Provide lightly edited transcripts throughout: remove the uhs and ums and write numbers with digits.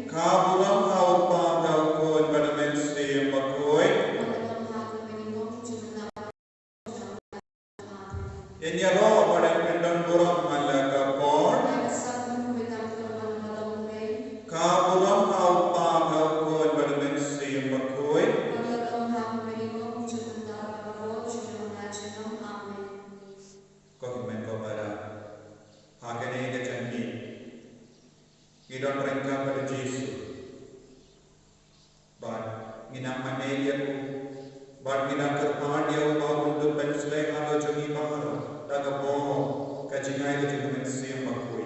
Kaburam haupa daukun pada mensi bakoi. Ini roh pada pendon buram malaga por. Kaburam haupa daukun pada mensi bakoi. Kau kimen kau pada hakene ke candi. Kita mereka pada Yesus. But ngina manelia ku, but ngina kerpan dia ubah untuk pensle kalau jadi bahar, daga boh kajingai itu juga mensiam bakui.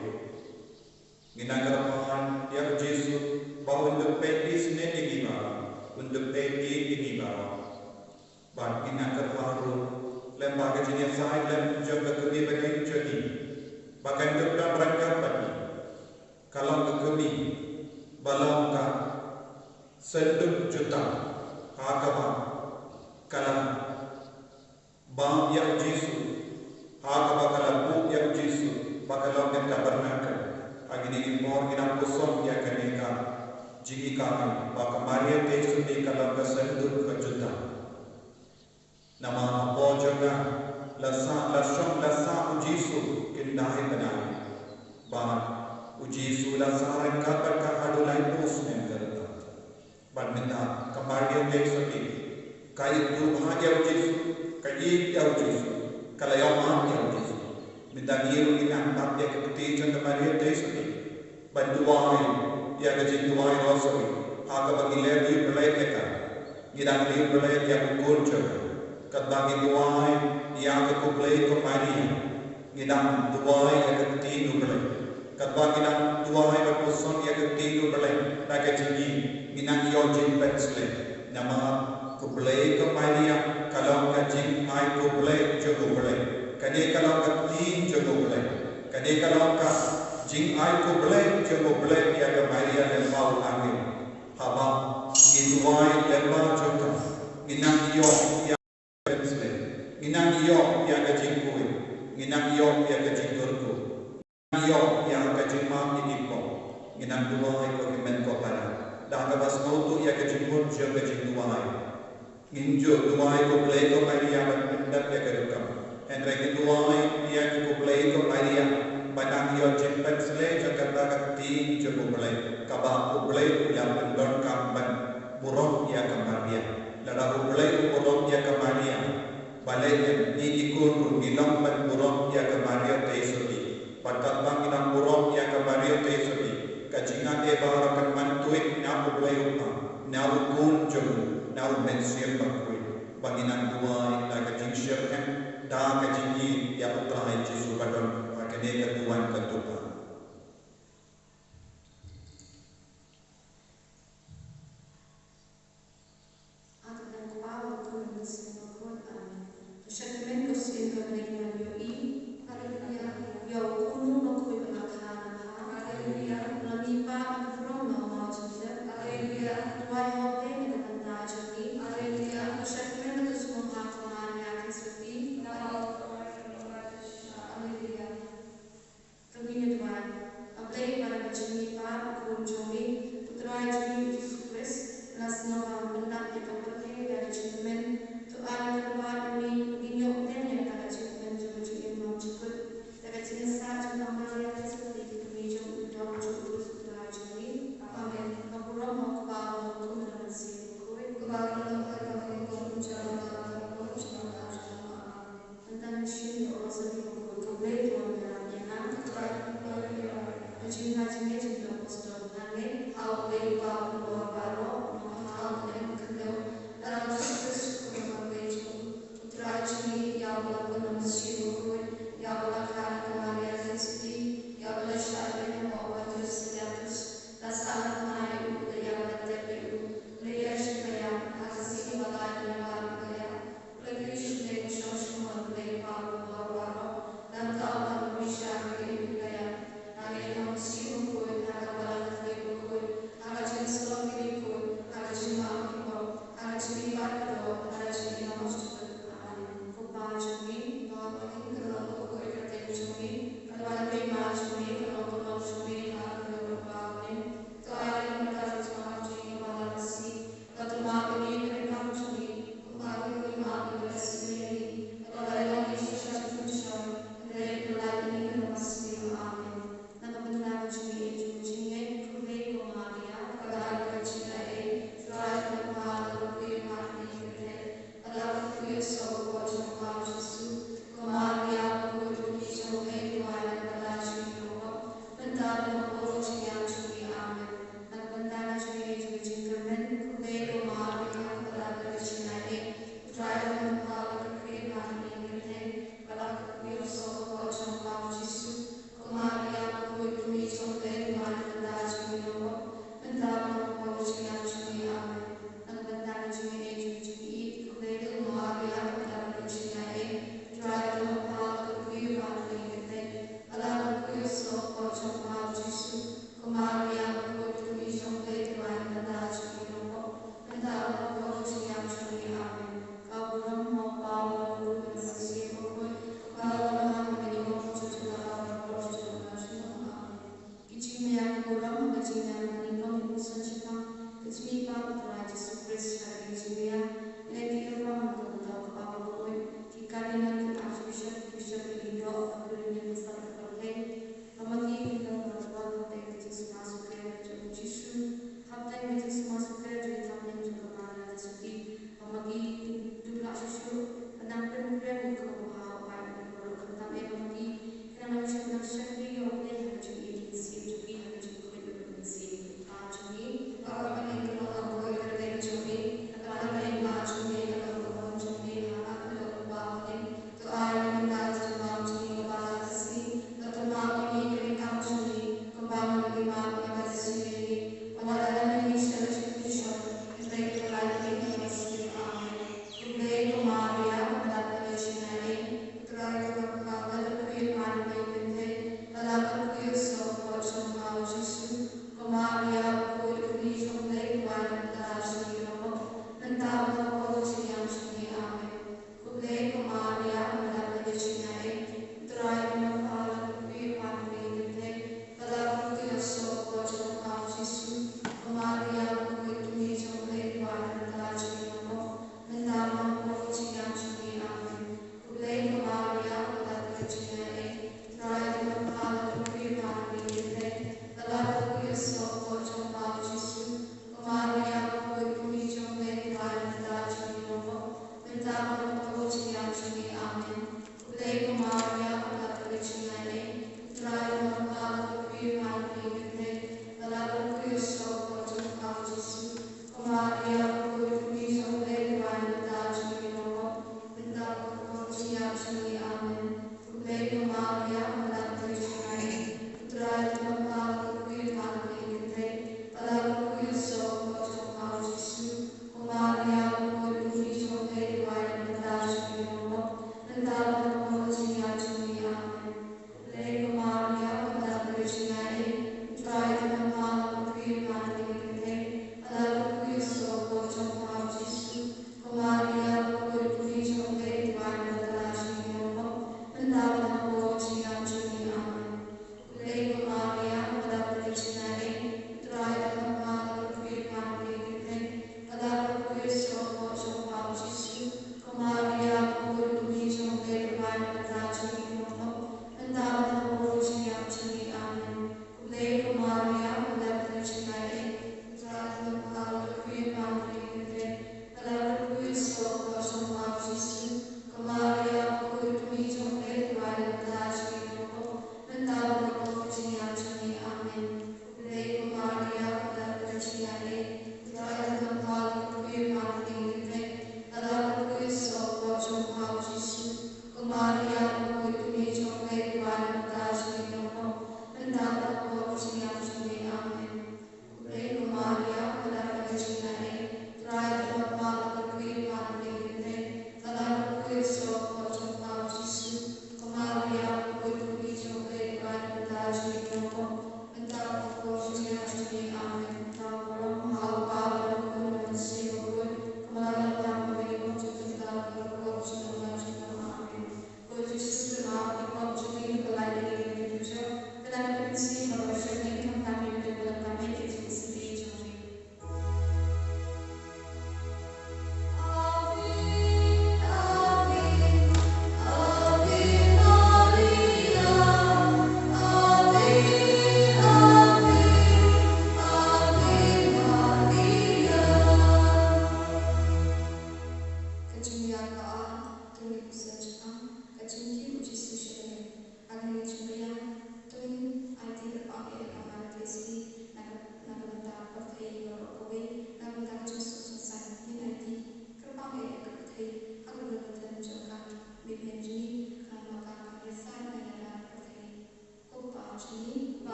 Ngina kerpan dia Yesus bahwa untuk pedis nedi bahar, untuk pedi ini bahar. But ngina kerpan ru lembaga jenis saya lem jaga kuni bagai jadi, bahkan kita mereka bagi. Kalau kekuni balong ka seduk juta hakaba kalam bang yang Yesus hakaba kalam bu yang Yesus bakalau kita bernakan agini mor kita kosong ya kaneka jigi kami baka Maria Yesus di kalam ka seduk ka juta nama apa juga lasa Yesus kindai benai bang uji sulah saharan kabar kahadu lain posmen kereta. Badminta kembali yang sekali. Kait rumah yang Yesus, kait yang Yesus, kalau yang maaf yang Yesus. Minta dia mengingat tak dia keketijan kembali yang sekali. Bantuai, dia kecil tuai rosari. Aga bagi lagi belai mereka. Ngidang dia belai dia ukur juga. Kat bagi tuai, dia kekubelai kembali. Ngidang tuai dia keketijan belai. Kadang kita dua hari berpuasa ia ketiga belai, nak jadi minang yojin pensle. Nama kubelai kemaria kalau kajing ai kubelai jogo belai. Kade kalau katin jogo belai. Kade kalau ka jing ai kubelai jogo belai ia kemaria lembau angin. Haba minuai lembau jogo. Minang yo ia pensle. Minang yo ia kajing kui. Minang yo ia kajing turku. Yo yang kajimam ini ko, inang dua ko kimen ko para. Dah kabas tu ia kajimur jauh kajim dua. Injo dua ko play ko Maria mendak ya kerukam. Henry dua ia ko play ko Maria. Banang yo jempat sele Jakarta kati jo ko play. Kabah ko play yang pendon kamban burung ia kamaria. Lada ko play burung ia kamaria. Balai ni ikut bilang burung ia kamaria teisuri. Patat bang inang burong yang kembali tersebut. Kajingan eba akan mantuik nau belayupa, nau kun jemu, nau mensiam bakui. Banginang dua ina kajing syirkan, dah kajingi yang utrai Yesus badon makene ketuan ketupa. Terima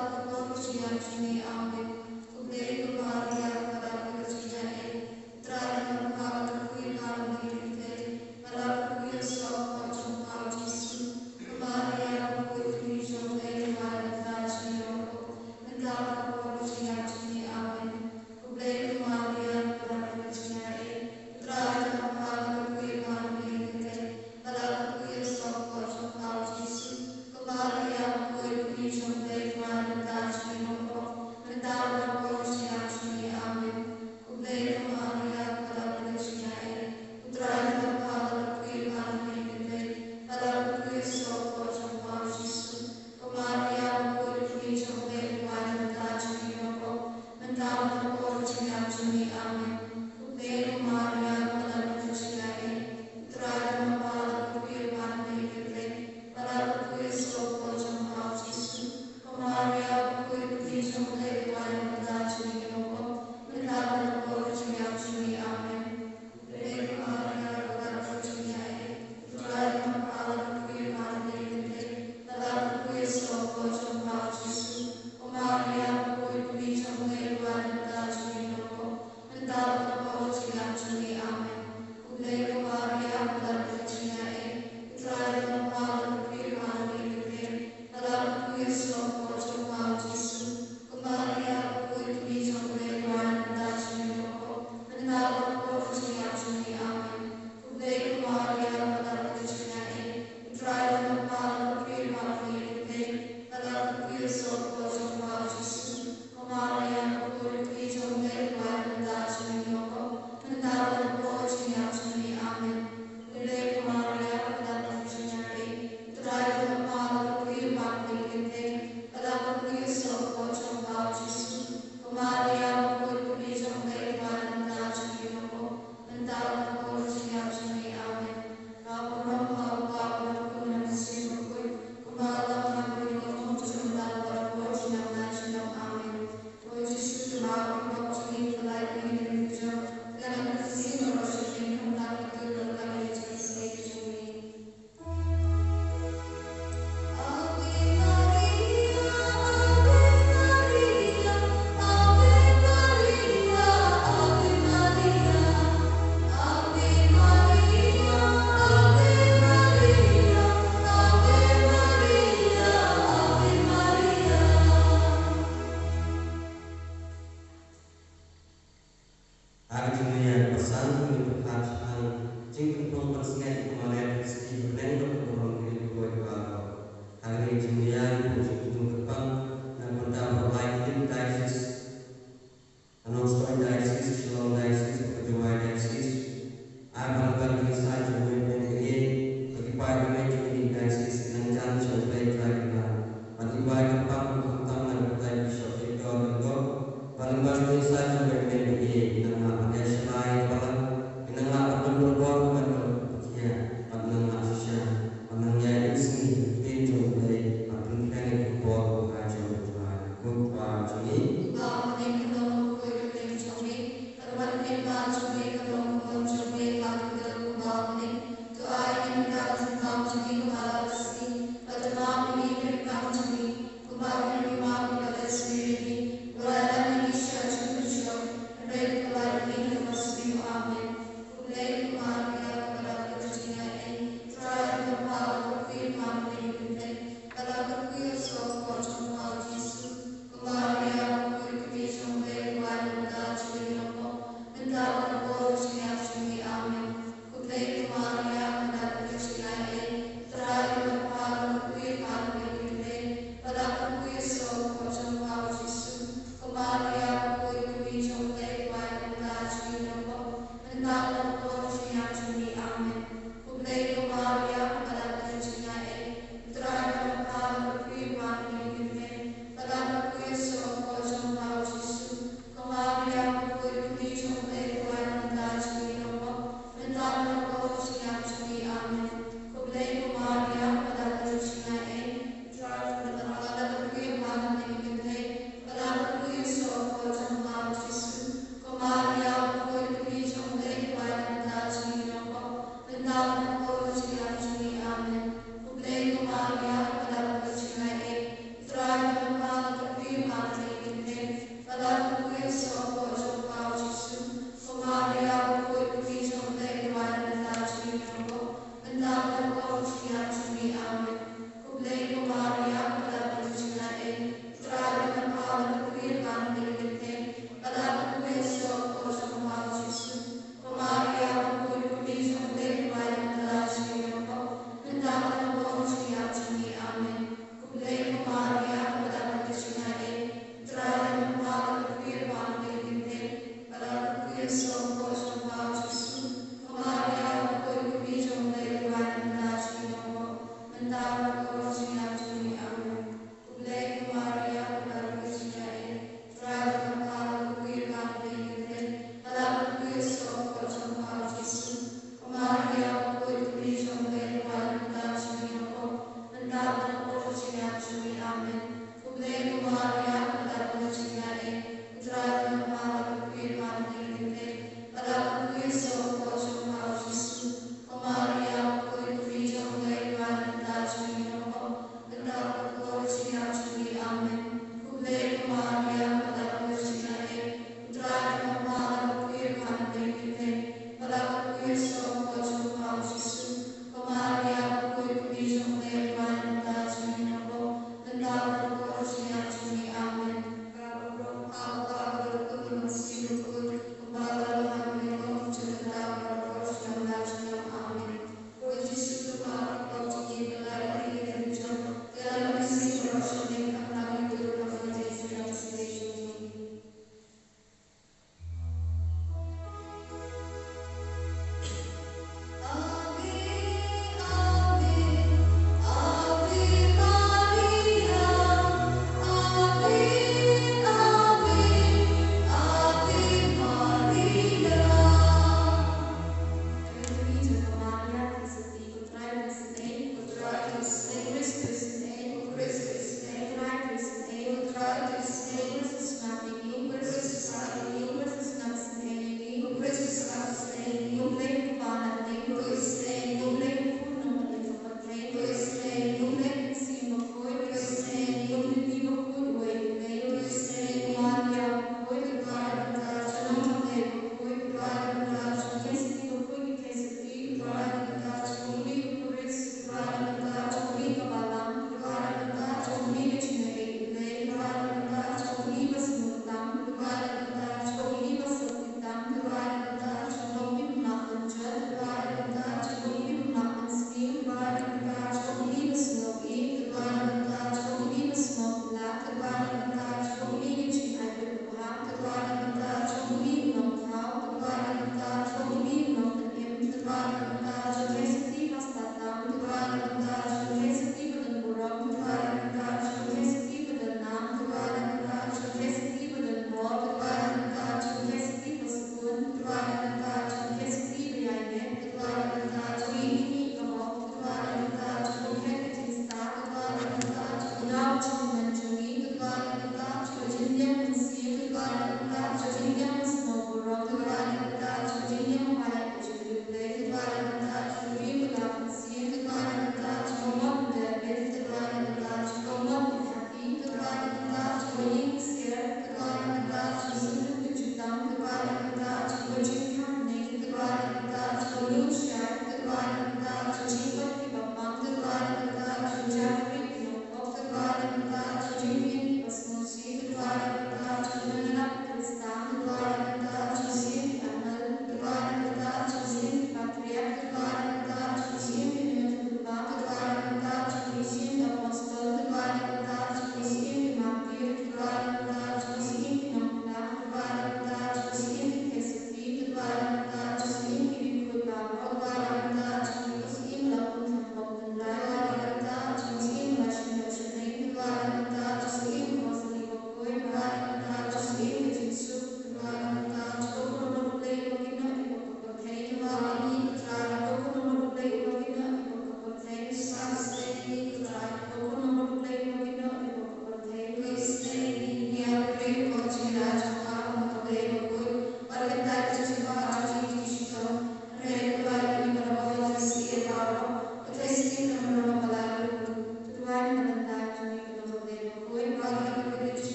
Amen.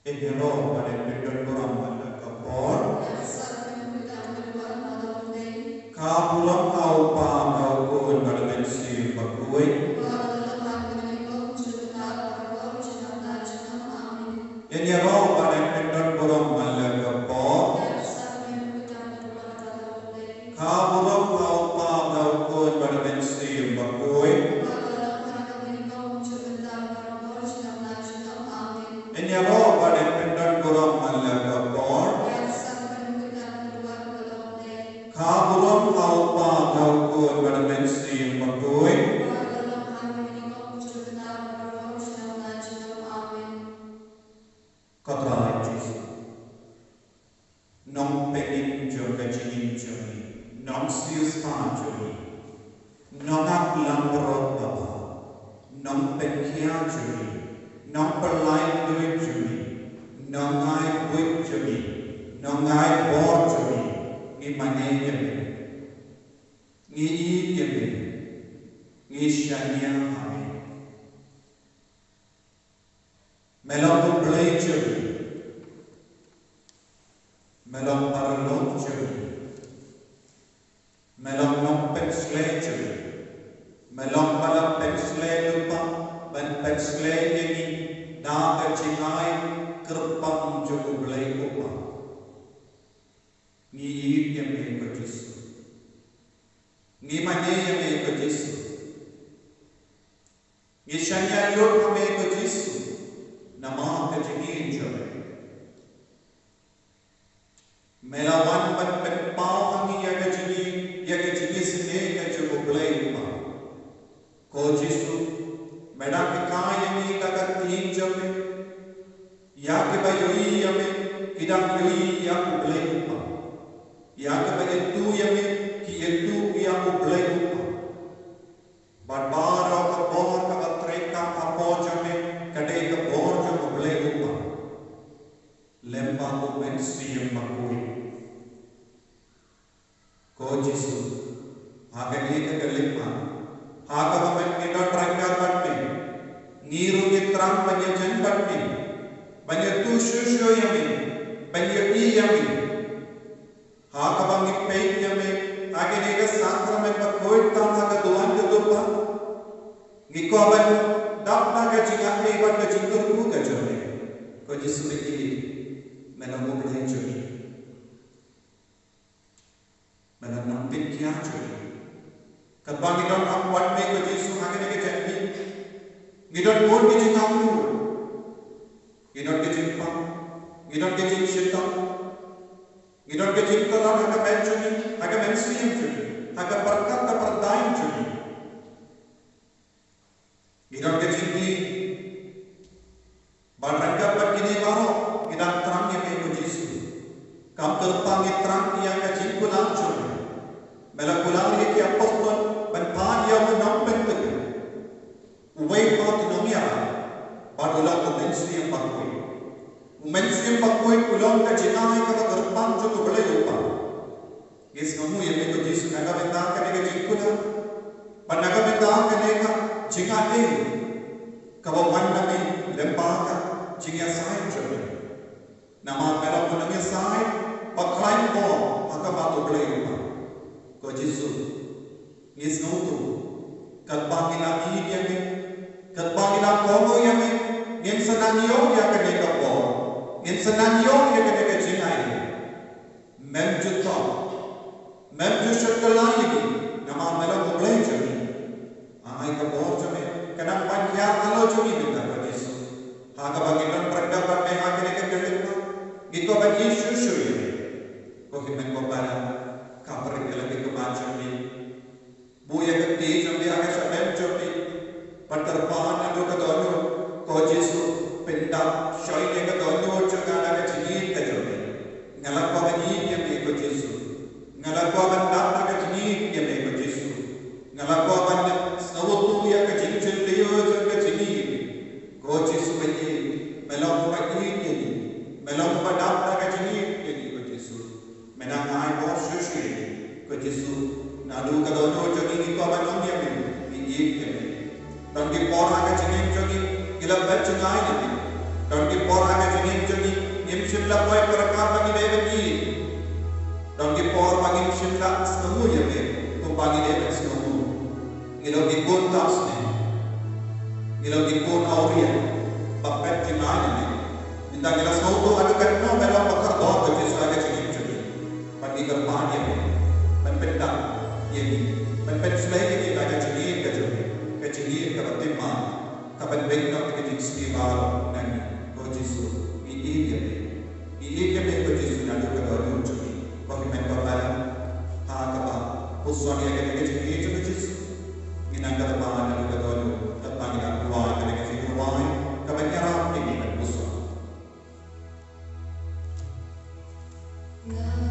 Enyero pada pendon borang pada kapor. Kapulang kau pa kau kun pada bensi bakui. Enyero pada pendon borang pada kapor. Kapulang kau pa kau kun pada bensi bakui. Enyero pada pendon borang pada kapor. Kapulang kau pa kau kun pada bensi bakui. Kata Jesus, non pegin joga jingin jogi, non sius pa jogi, non aklam roba, non pekia jogi, non perlain duit jogi, non ai buit jogi, non ai bor jogi, ni mane jogi, ni jogi, ni shania hai. Melon play jogi. Melon paralon jogi, melon nompet slay jogi, melon pala pet slay lupa, ban pet slay ini naga cingai kerpang jogi belai upa. Ni id yang mengikut Yesus, ni mana yang mengikut Yesus, ni syanya lor yang mengikut Yesus, nama kejengin jogi. Melawan penpau kami yang kejadi sendiri kecuali belai rumah. Kau Yesus, mereka kaya ni kagat tin jame, ya kebayui yame, kita yui ya belai rumah. Ya kebayui tu yame, kita ya belai rumah. Barbar atau kabor kabatreka kabor jame, kadai kabor jame belai rumah. Lembah tu mensi yang makui. Kau Yesus, akan ini kegelima, akan kami kita terangkan batni, niru terang banyak jen batni, banyak tu susu yami, banyak i yami, akan kami pay yami, akan ini sakramen berkait tanah keduan kedupa, ngikaban dapna kejingan hebat kejintur ku kejone, kau Yesus ini menamu berjanji. Dalam nampik kia curi, katbang idon akwat me ko Yesus agene ke janji, idon pun ke jingamu, idon ke jimpang, idon ke jinshitam, idon ke jinkaran aga mencuri, aga mensliam curi, aga berkat ke perdaim curi, idon ke jinti, barangka begini baru, idon terang yang me ko Yesus, kam terpang terang yang ke jinkulang curi. Melakukan ini kia apostol berpaham yang menampil itu. Uway pat nomia, barulah umensi yang bakui. Umensi yang bakui pulang ke jinai ke gerpan cukup boleh lupa. Yes kamu yang itu Yesus naga benda kene jingkuna, panaga benda kene jingai. Kau mana ni lembaka jingai sain jadi. Nama melakukan nomia sain, pakai bo, agak batu boleh lupa. Kau Yesus, Yesus itu, katbangina ini yami, katbangina kongo yami, ngin senanyo ya kene kapo, ngin senanyo ya kene kejingai, memjusut kelai, nama melam boleh jadi, ay kapo jadi, kadang panjang kalau jadi benda kau Yesus, haga bagian perdapat mereka kene kejelima, gitu bagi susu yami, kau himen kau pada. Kabar yang lagi kemacam ni, buaya keti jadi agak sebel jadi, perterpahan yang kedua kau Yesus pendak syai yang kedua juga agak cingit kejadi, ngalak kau begini yang ikut Yesus, ngalak kau pendak agak cingit yang ikut Yesus, ngalak kau pendak sawutu yang kecil dia juga cingit, kau Yesus begini, melam begini, melam pendak agak cingit yang ikut Yesus, menang ai bos susu. Kau Yesus, nadu kadang jogi ni kau bangun dia ni ini. Dan di porang ke cingin jogi, kita bercengai ni. Dan di porang ke cingin jogi. simla koi perekam bagi debeki. Dong dipor bagi simla semu ya be. Tu bagi debek semu. Ilo dipun tasne. Ilo dipun auria. Bapet timanya ni. Minta kita semua ada kan no melo bakar dor bagi sahaja ciri-ciri. Bagi kerpan ya be. Penpetang ya be. Penpet sulai kita ada ciri keciri kebatimah. Kapan baik nak kita istighfar dan Yesus, ini dia be Yesus nak juga baru curi. Bagi mereka malam, kata pusuan yang kita curi itu Yesus. Minang kata bahan nak juga baru, tentang kita keluar kita kasi keluar, kapan nyarap ini kan pusuan. Maka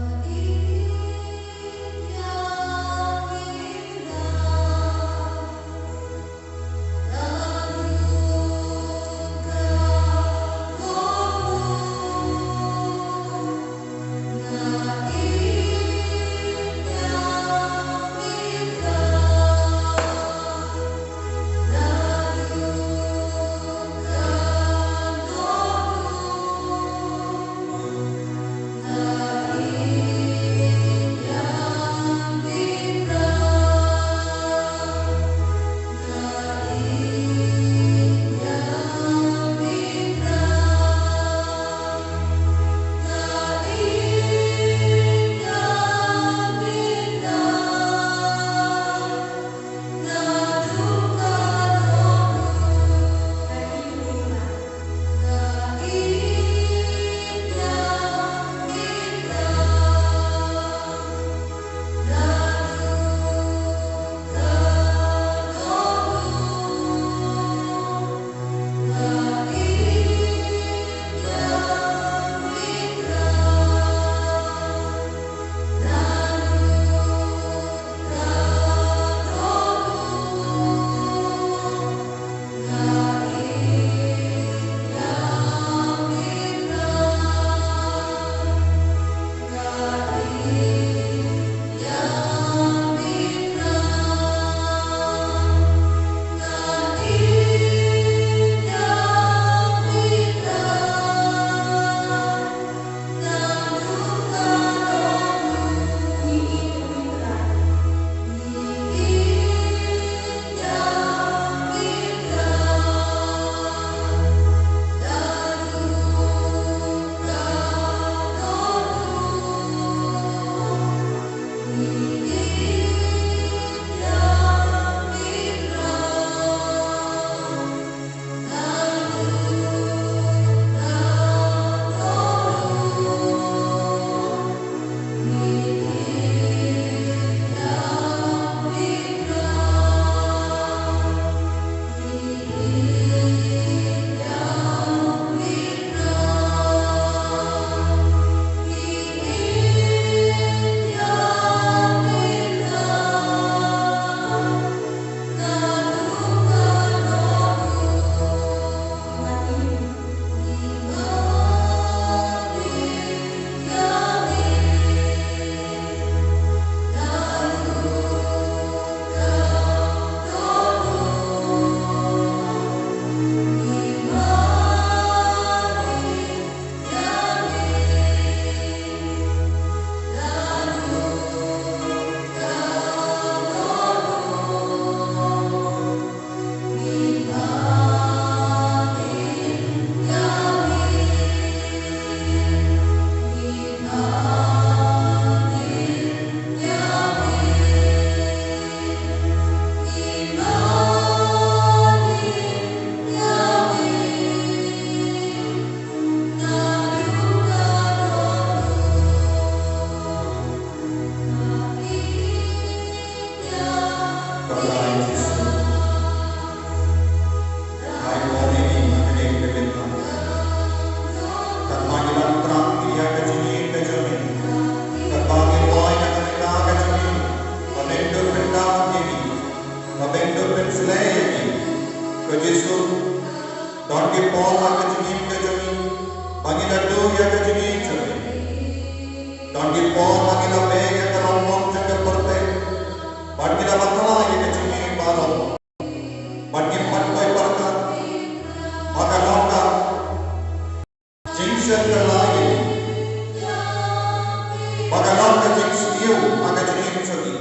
Magalang ka jing stiyo aga jing chogi.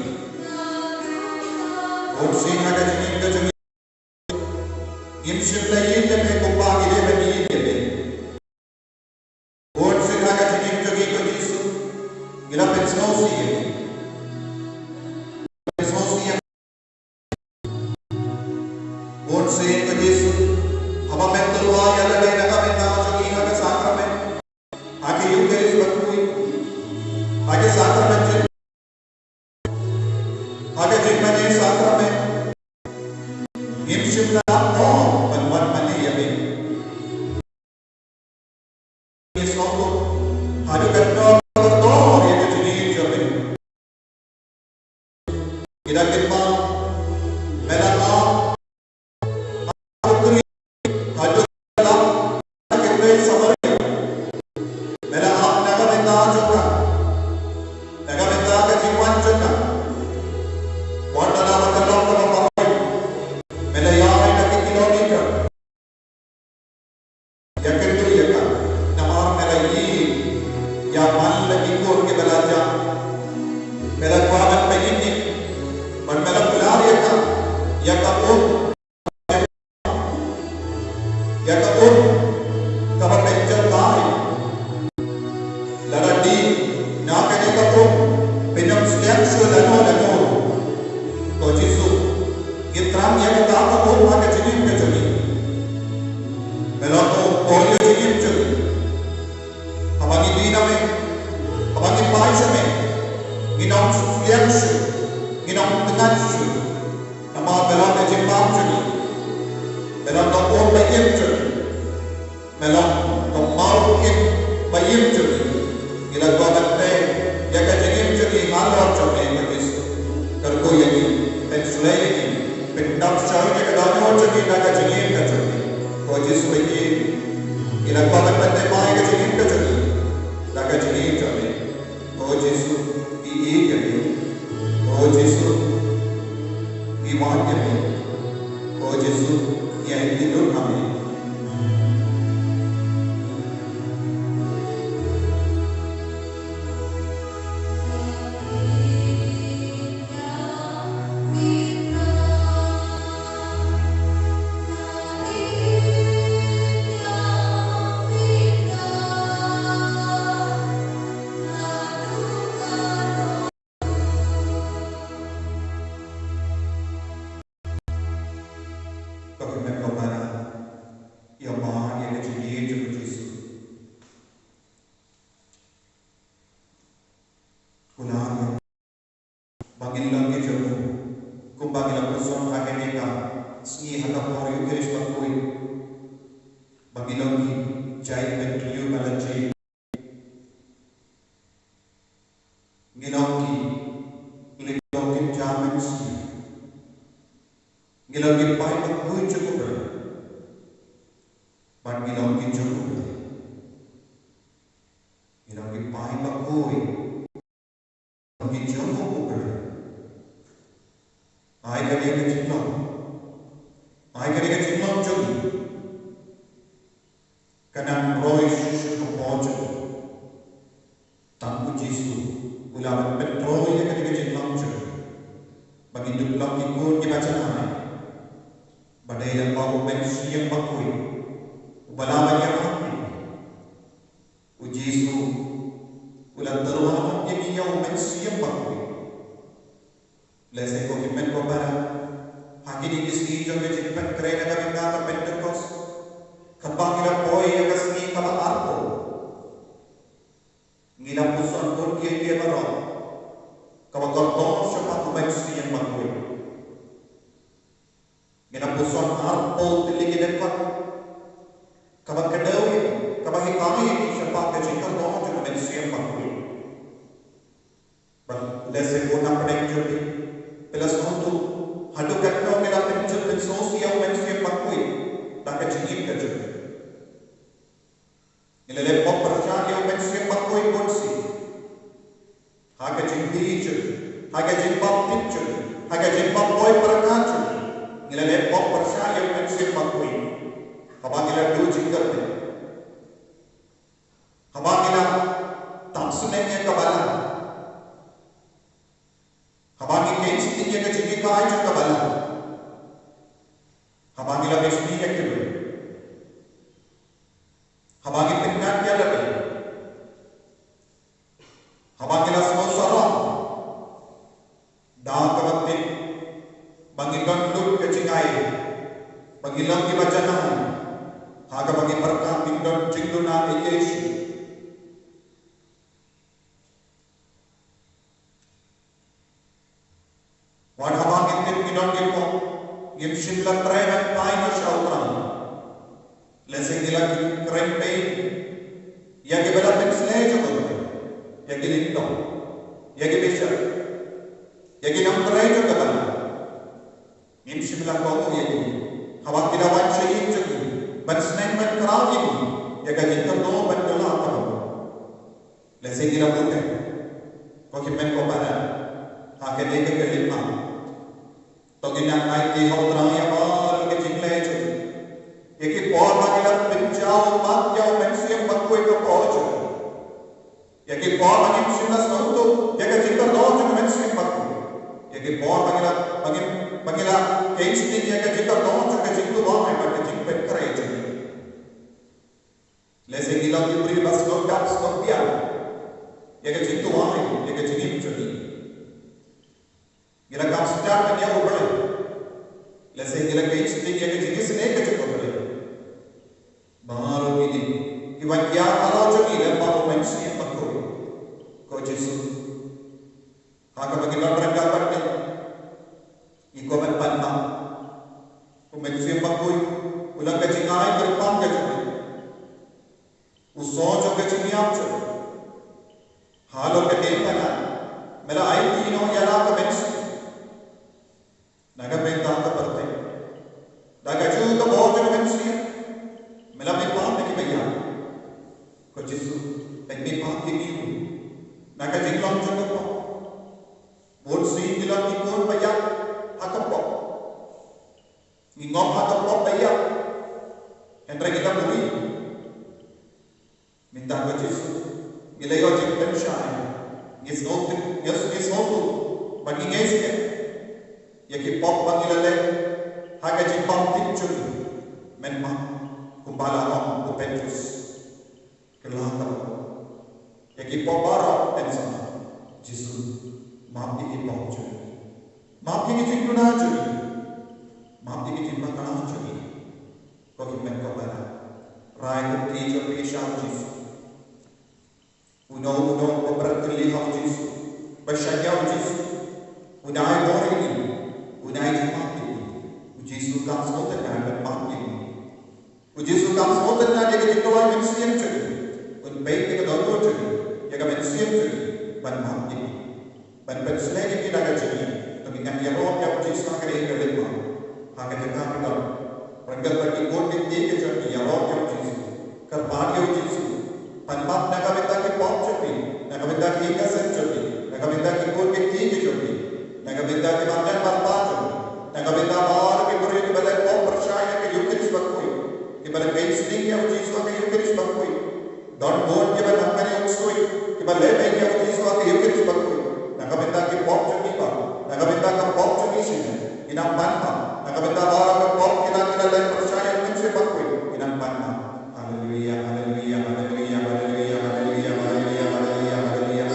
Od sin aga jing ka chogi. Imshim la yin le pe kupagi le pe yin le pe. Od sin aga jing chogi ko jisu. Ila pensnosi ye. Pensnosi ye. Od sin ko jisu. Haba mentuwa ya la le na ka menna chogi aga sakrament. Ake yukeris bakui. Ake sakrament. Ake jingmane sakrament. Imshim la no banwan mane yabe. Yesoto hadu katno to ye jini jabe. Ida kitma melana akuri hadu la kitne samare mela aap naga benda jota naga benda ka jiwan jota wandana makalo ko mela yaai na kilometer yakendu yaka namar mela yi ya man lagi ko ke belaja mela kwaban pe inni man mela pular yaka kaba penjal bai laradi na kane ka pinam sexual lano to jisu gitram yaka ta ko ma ka jini ka jini mela to polio jini jini abagi dina me abagi paisa me ginam sexual ginam tengachu nama mela ka jimbam jini mela to ko bayem jini mela to mau ke bayem jini ila ko bakte yaka jini jini halor jini ka jisu karko yaki pensulai yaki pendam shawi ke dano jini na ka jini ka jini ko jisu yaki ila ko bakte mai ka jini ka jini na ka jini jini ko jisu i yaki ko jisu i wan yaki ko jisu ya hidup kami Haba nila tapsunenya kabala Yesu. Wadhamangin din pinonggit mo, gimsim lang treman tayo na siya utang. Lesing ilang krempay, yagi balapin sinejo ko, yagi linto, yagi bisya, yagi nang trejo ka ba? Gimsim lang ko yagi, hawak tinawan siya yung jagi, bansmen man karawin, yaga jingka no ban dola ka. Lesing ilang buke, kokimen ko para, akin ay kagalima. Togin ang ay di hau terang ya mal ke jingle chu. Yaki por magilat pinjau mat yau mensiam bakoi ka pojo. Yaki por magim sinas nautu yaga jingka do chu mensiam bakoi. Yaki por magila HD yaga jingka do chu ke jingtu wa mai bat jing pen kare chu. Lese gila ki puri bas no gaps no pia. Yaga jingtu wa mai yaga jingim chu. Gila kam sejak dia ubah, leseng gila kait sedih dia kecil seneng kecil ubah. Baru ini, iwan dia kalau jadi dia baru manusia bakul, kau Yesus. Haka bagi orang beranggapan ni, ikut berpandang, manusia bakul, ulang kecil ay berpang kecil, usah jo kecil niam jo, halau kecil mana, mela ay tino yala manusia. Naga bentang ka perte. Naga ju ka bojo mensia. Mela me pam de kiya. Ko Jesu, me pam ki ni. Naga jinglong ju ko. Bon si dilong ki kon paya hakapo. Ngom hakapo paya. Entre kita buri. Minta ko Jesu. Gilayo jing pensai. Yes no. Bagi ngeske. Yaki pop bangilale haga jimpang tinchun menma kumbala om ko Petrus kelata yaki pop bara pensama Jesu maaf iki pop chu maaf iki jintuna chu maaf iki jimpang kana chu ko men ko bara rai ko ki jo pesha Jesu uno ko berkeli ha Jesu bersayau Jesu unai mori unai mati, Yesus kam semoga dan mati. Yesus kam semoga dan dia ketua manusia jadi, un baik kita doa jadi, dia manusia jadi, ban mati, ban berselagi kita jadi, tapi kan dia roh yang Yesus nak kerja kerja, hanya kita kita, perangkat bagi orang yang jadi, dia roh yang Yesus, kerana yang Yesus, ban mati nak kita kita pop jadi, nak kita kita senjadi, nak kita kita orang yang jadi. Nagabinda ke mandan barbajo, nagabinda baar ke buri ke balai pop percaya ke Eucharis bakui, ke balai kain seding ke Yesus ke Eucharis bakui, don bon ke balai namanya uksui, ke balai baik ke Yesus ke Eucharis bakui, nagabinda ke pop jadi ba, nagabinda ke pop jadi sih, inam panma, nagabinda baar ke pop kita balai percaya Eucharis bakui, inam panma, haleluya, haleluya, haleluya, haleluya, haleluya, haleluya, haleluya, haleluya, haleluya, haleluya.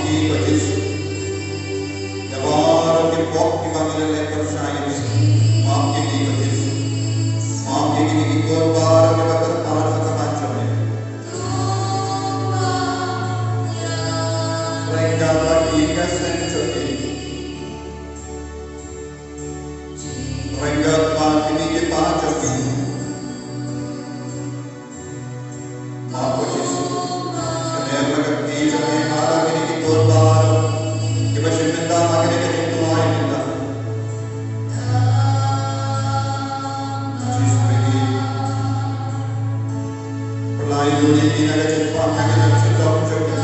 kini ko Yesus. Yabar ke pok ki bangile percaya maaf kini ko Yesus. Maaf kini ki korban ke bertahan macam ni. Mereka bagi kesan cuci. Mereka bagi kini ke cuci. Maaf ko Yesus. Kami akan kerja kami malam ini di korban. Kita cinta makan ini di tuai kita. Yesus bagi pelai dunia ini ada cinta makan ini cinta cuci.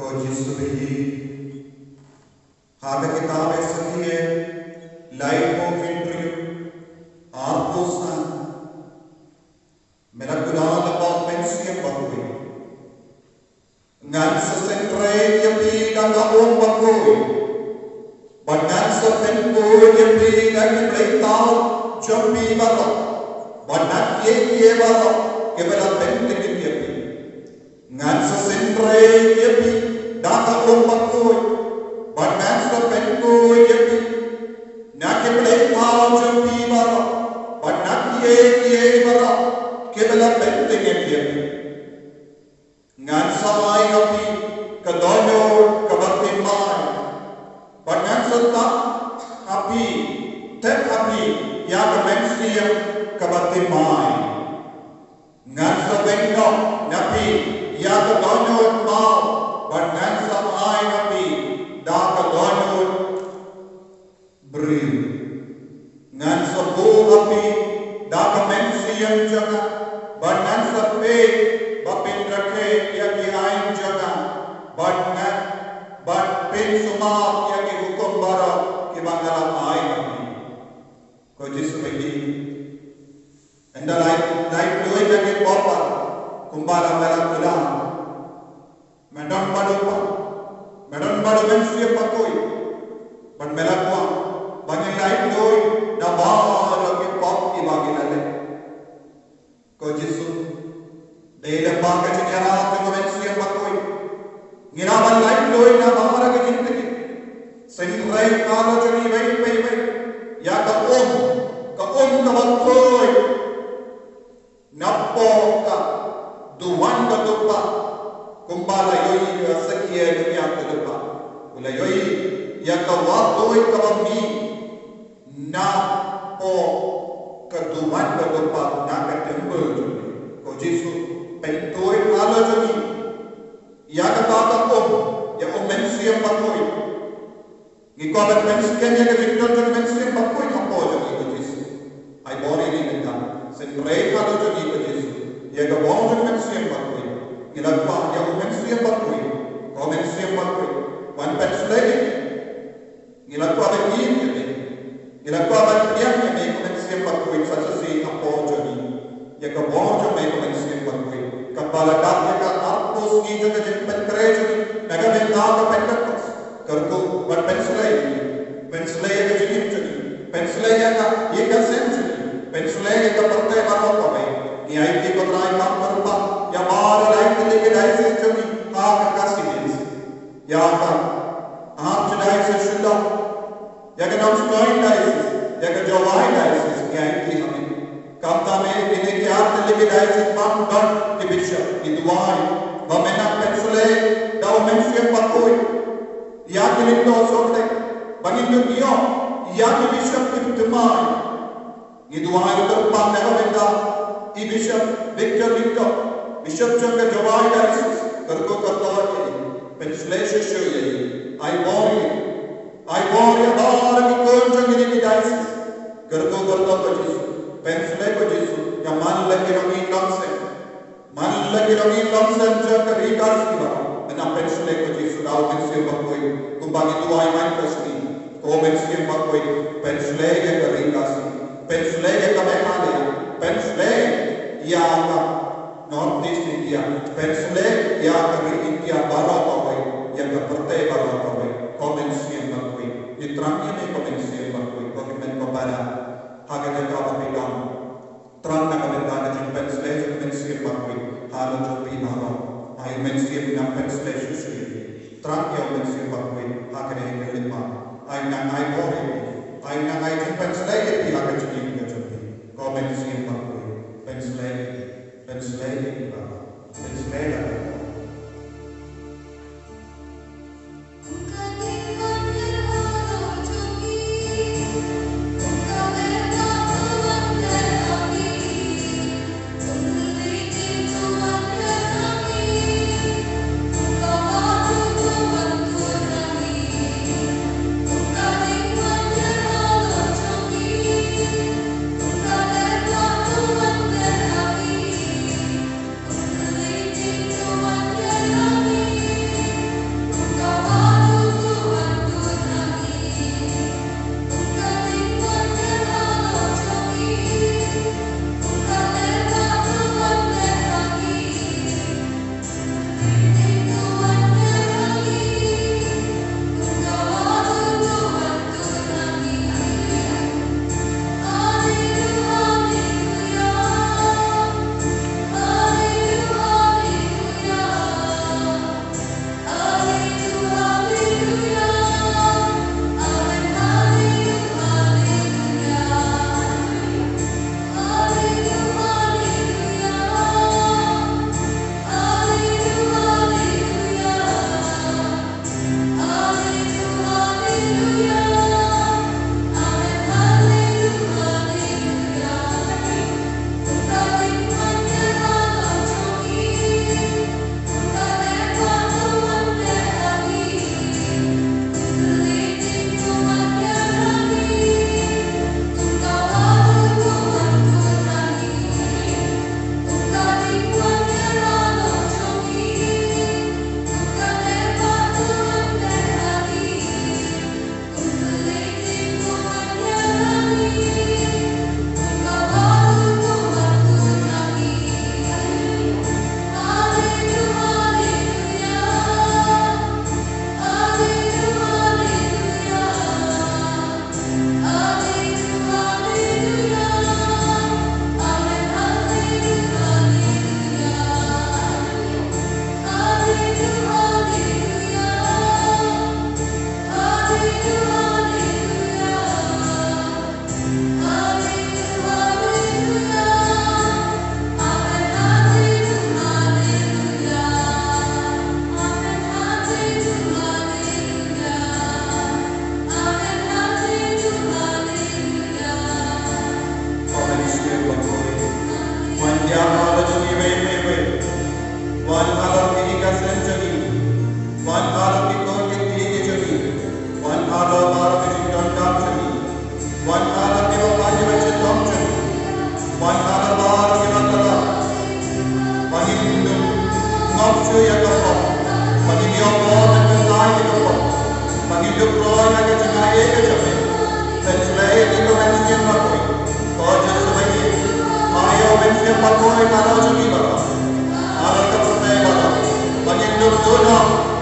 Ko Yesu behi haga kitab sahiye life mo kintri arposa mera gulal ba pensiye bakoi ngan sa sentre ye pi ga om bakoi banan sa penko ye pi ga pleitao jombi baro banan ye baro ke bela pente ye pi ngan sa sentre ye pi da ga om bakoi banan sa penko ye pi na ke pleitao jombi baro banan ye baro ke bela pente ye pi ngan samai api kadonyo kabatimai banan sota api tet api ya kemensiam kabatimai ngan sabengno napi ya kadonyo mau banan samai api da kadonyo beri ngan sabu api da kemensiam jaga banan sape bapin rakhe ya ki ain jaga banan bat pin sumap ya ki hukum bara ki bangala ain ko Yesu bagi anda lain doi lagi papa kumbala mela kula madam badu men siap pakoi ban mela kwa bagi lain doi na ba lagi pap ki bagi lale ko Yesu Dela bangga sejarah dengan siap bakoi. Ngiraman lain doi na bahara ke jindagi. Senrai kalau jadi baik. Ya ka om ka bakoi. Nappo ka duwan ka dupa. Kumbala yoi sakia dunia ka dupa. Ula yoi ya ka doi ka bami. Nappo ka duwan ka dupa na ka tembel jodi. Ko Yesu pentoi ala jami ya kata om ya om mensiam bakoi ngiko abat mensiam ya kejiktor jami mensiam bakoi kampo jami ko Yesu ai bori ni nenda senrei ala jami ko Yesu ya ka bong jami mensiam bakoi ngilakwa ya om mensiam bakoi ko mensiam bakoi wan penslei ngilakwa abat ni ngilakwa abat piang ya ko mensiam bakoi sasasi kampo jami ya ka bong jami ko mensiam bakoi kepala dapnya ka arpus ni juga jadi penkereja naga benta ka penkereja kerku buat penselai ya ka jadi penselai ya ka ye ka sensi penselai ya ka partai baru apa baik ni IT ko try kam berupa ya mara lain ke diocese jadi ka kasih ya ka archdiocese sudah ya ka non joint diocese ya ka jawai diocese ni IT kami Kamta में इन्हें क्या तरीके डायरेक्ट काम कर के बिशप की दुआएं बमेना पेंसले डाउमेंशियम पकोई या के लिंडो सोटे बगिंदो कियो या के बिशप की तुमाई ये दुआएं उतर पाम नेगा बेटा ई बिशप विक्टर लिंडो बिशप चंगे जवाई डायरेक्ट करको करता है पेंसले शिष्य ये आई वॉरी बार की कोई चंगे की डायरेक्ट करको करता है Pensle ko Yesu yang man lagi rami longsen jaga rikas kiba na pensle ko Yesu dau pensle bakoi kumbagi tuai main kasni ko pensle bakoi pensle ya rikas pensle ya kamehale pensle ya ka northeast India pensle ya ka India baro bakoi ya ka partai baro bakoi ko pensle bakoi itrangnya me ko pensle bakoi ko men ko para haga jaga apigang terang na kabendana jin pensle jin pensle bakoi halo jopi halo ai pensle na pensle sushi terang ya pensle bakoi haga ne kelima ai bori ai jin pensle ye pi haga jin ga jopi ko pensle bakoi pensle Thank you.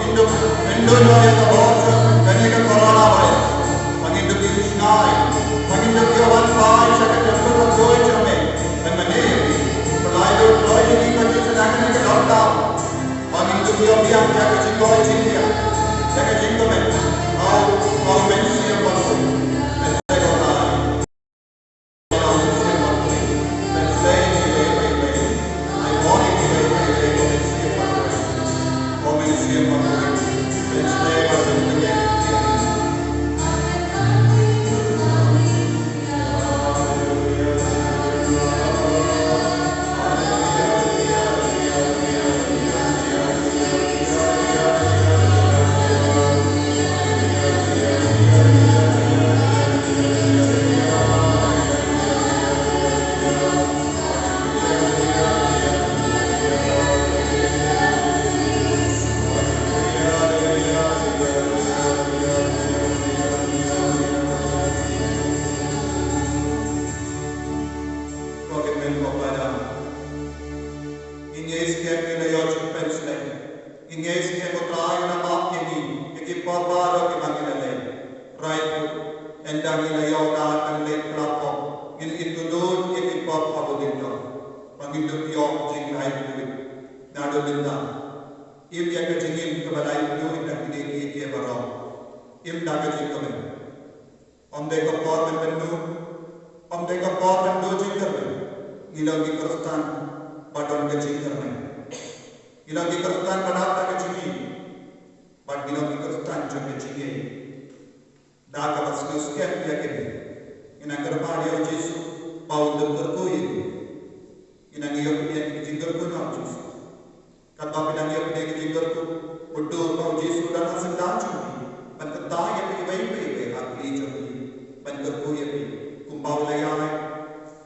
induk Indono yang keborja ketika corona virus menginduk Isnai menginduk Yohan Pai sekat jemput doi jame dan meniri pelayu ini kerja sedangkan ke lockdown menginduk Yohan jaga jingkoi jingkia jaga jingkomen mau mensi yang baru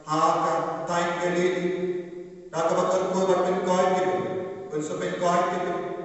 Haka, time ke lili, tak bakar ko batin koi gitu, unsur pen koi gitu.